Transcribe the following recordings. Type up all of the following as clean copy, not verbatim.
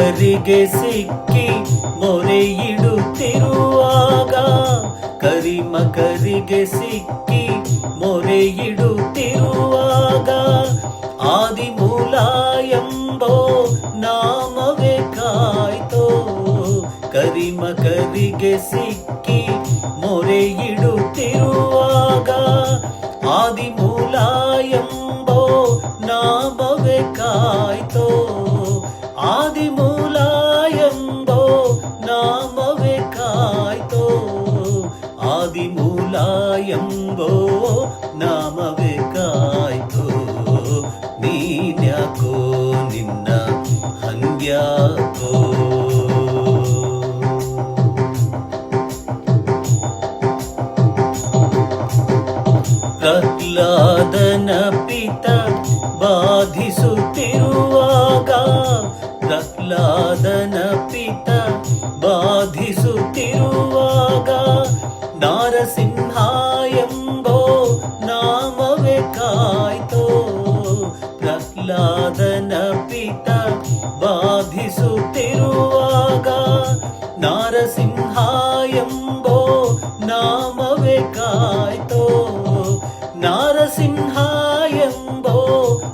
ಕರಿಮಕರಿಗೆ ಸಿಕ್ಕಿ ಮೊರೆ ಇಡುತ್ತಿರುವಾಗ, ಕರಿಮಕರಿಗೆ ಸಿಕ್ಕಿ ಮೊರೆ ಇಡುತ್ತಿರುವಾಗ, ಆದಿಮೂಲ ಎಂಬೋ ನಾಮವೇ ಕಾಯ್ತೋ. ಕರಿಮಕರಿಗೆ ಸಿಕ್ಕಿ ಮೊರೆ ಇಡುತ್ತಿರುವಾಗ, ಆದಿಮೂಲ ಎಂಬೋ ನಾಮವೇ ಕಾಯ್ತೋ. ಆದಿಮೂಲ ಎಂಬೋ ನಾಮವೇ ಕಾಯ್ತೋ. ಆದಿಮೂಲ ಎಂಬೋ ನಾಮವೇ ಕಾಯ್ತೋ. ನೀನ್ಯಾಕೋ ನಿನ್ನ ಹಂಗ್ಯಾಕೋ. ಪ್ರಹ್ಲಾದನ ಪಿತ ಬಾಧಿಸುತ್ತಿರುವಾಗ, ಪ್ರಹ್ಲಾದನ ಪಿತ ಬಾಧಿಸುತ್ತಿರುವಾಗ, ನಾರಸಿಂಹ ಎಂಬೋ ನಾಮವೇ ಕಾಯ್ತೋ. ಪ್ರಹ್ಲಾದನ ಪಿತ ಬಾಧಿಸುತ್ತಿರುವಾಗ, ನಾರಸಿಂಹ ಎಂಬೋ ನಾಮವೇ ಕಾಯ್ತೋ. ನಾರಸಿಂಹ ಎಂಬೋ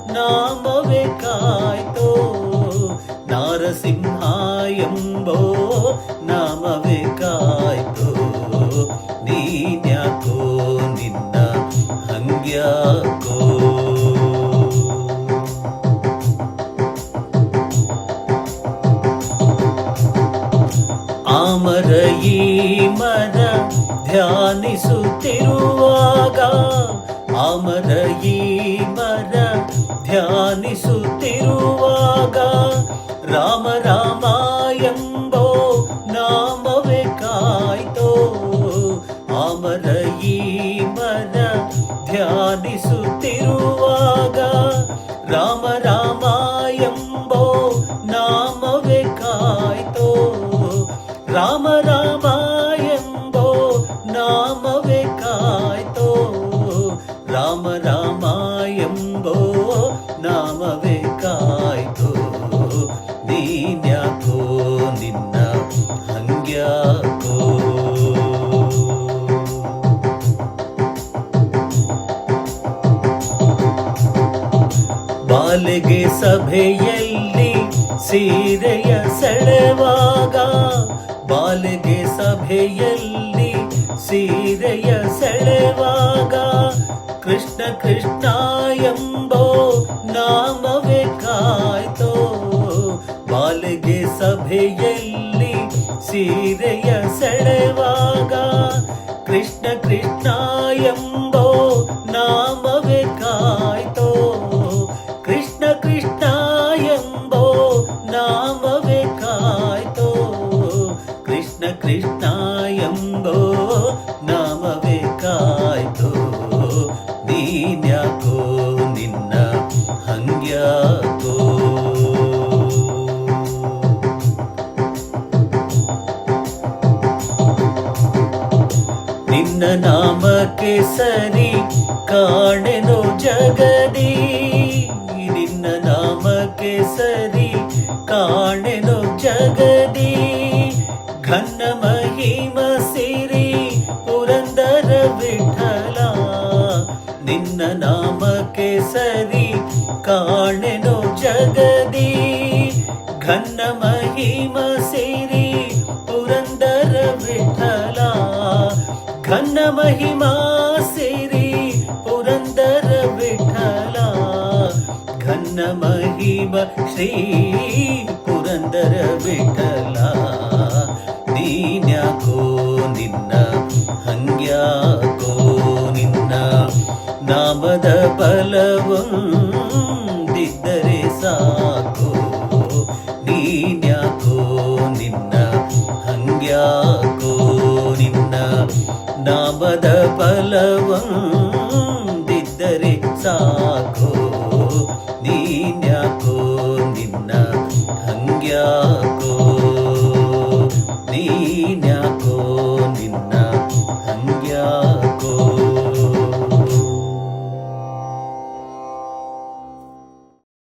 ನಾಮವೇ ಕಾಯ್ತೋ. ನಾರಸಿಂಹ ಎಂಬೋ ನಾಮವೇ ಕಾಯ್ತೋ. ನೀನ್ಯಾಕೋ ನಿನ್ನ ಹಂಗ್ಯಾಕೋ. ಆಮರ ಈ ಮರ ಧ್ಯಾನಿಸುತ್ತಿರುವಾಗ, ಆಮರ ಈ ಮರ ಧ್ಯಾನಿಸುತ್ತಿರುವಾಗ, ರಾಮ ರಾಮ ಎಂಬೋ ನಾಮವೇ ಕಾಯ್ತೋ. ಆಮರ ಈ ಮರ ಧ್ಯಾನಿಸುತ್ತಿರುವಾಗ, ರಾಮ ರಾಮ ಎಂಬೋ ನಾಮವೇ ಕಾಯ್ತೋ. ರಾಮ ರಾಮ ಎಂಬೋ ನಾಮವೇ ಕಾಯ್ತೋ. ರಾಮ ರಾಮ ಎಂಬೋ ನಾಮವೇ ಕಾಯ್ತೋ. ನೀನ್ಯಾಕೋ ನಿನ್ನ ಹಂಗ್ಯಾಕೋ. ಬಾಲೆಗೆ ಸಭೆಯಲ್ಲಿ ಸೀರೆಯ ಸೆಳೆವಾಗ, ಬಾಲೆಗೆ ಸಭೆಯಲ್ಲಿ ಸೀರೆಯ ಸೆಳೆವಾಗ, ಕೃಷ್ಣ ಕೃಷ್ಣ ಎಂಬೋ ನಾಮವೇ ಕಾಯ್ತೋ. ಬಾಲೆಗೆ ಸಭೆಯಲ್ಲಿ ಸೀರೆಯ ಸೆಳೆವಾಗ, ಕೃಷ್ಣ ಕೃಷ್ಣ ಎಂಬೋ ನಾಮವೇ ಕಾಯ್ತೋ. ಕೃಷ್ಣ ಕೃಷ್ಣ ಎಂಬೋ ನಾಮವೇ ಕಾಯ್ತೋ. ಕೃಷ್ಣ ಕೃಷ್ಣ ಎಂಬೋ ನಾಮವೇ ಕಾಯ್ತೋ. ನೀನ್ಯಾಕೋ ನಿನ್ನ ಹಂಗ್ಯಾಕೋ. ನಿನ್ನ ನಾಮಕ್ಕೆ ಸರಿ ಕಾಣೆನೋ ಜಗದಿ, ನಿನ್ನ ನಾಮಕ್ಕೆ ಸರಿ ಕಾಣೆನೋ ಜಗದಿ, ಘನ್ನ ಮಹಿಮ ಸಿರಿ ಪುರಂದರ ವಿಠಲ. ನಿನ್ನ ನಾಮಕ್ಕೆ ಸರಿ ಕಾಣೆನೋ ಜಗದಿ, ಘನ್ನ ಮಹಿಮ ಸಿರಿ ಪುರಂದರ ವಿಠಲ. ಘನ್ನ ಮಹಿಮಾ ಸಿರಿ ಪುರಂದರ ವಿಠಲ. ಘನ್ನ ಮಹಿಮ ಶ್ರೀ ಪುರಂದರ ವಿಠಲ. ನೀನ್ಯಾಕೋ ನಿನ್ನ ಹಂಗ್ಯಾಕೋ. ನಿನ್ನ ನಾಮದ ಬಲವೊಂದಿದ್ದರೆ ಸಾಕು. ನೀನ್ಯಾಕೋ ನಿನ್ನ ಹಂಗ್ಯಾಕೋ. ನಿನ್ನ ನಾಮದ ಬಲವೊಂದಿದ್ದರೆ